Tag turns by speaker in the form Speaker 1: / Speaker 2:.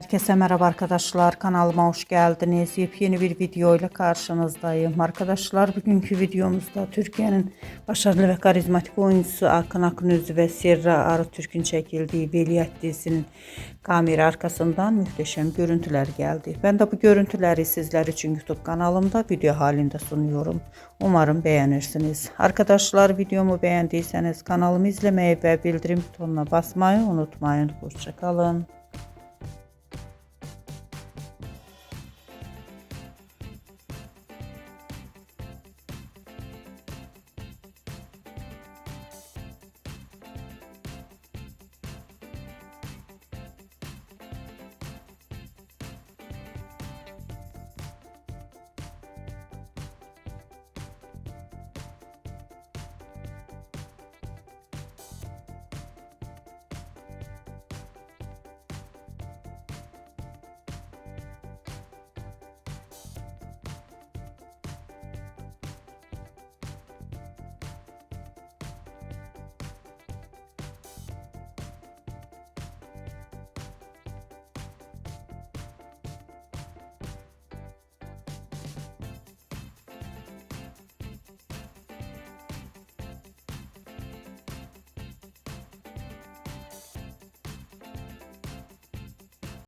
Speaker 1: Herkese merhaba arkadaşlar, kanalıma hoş geldiniz. Yepyeni bir video ile karşınızdayım. Arkadaşlar bugünkü videomuzda Türkiye'nin başarılı ve karizmatik oyuncusu Akın Akınözü ve Serra Arıtürk'ün çekildiği Veliaht dizisinin kamera arkasından muhteşem görüntüler geldi. Ben de bu görüntüleri sizler için YouTube kanalımda video halinde sunuyorum. Umarım beğenirsiniz. Arkadaşlar videomu beğendiyseniz kanalımı izlemeyi ve bildirim butonuna basmayı unutmayın. Hoşça kalın.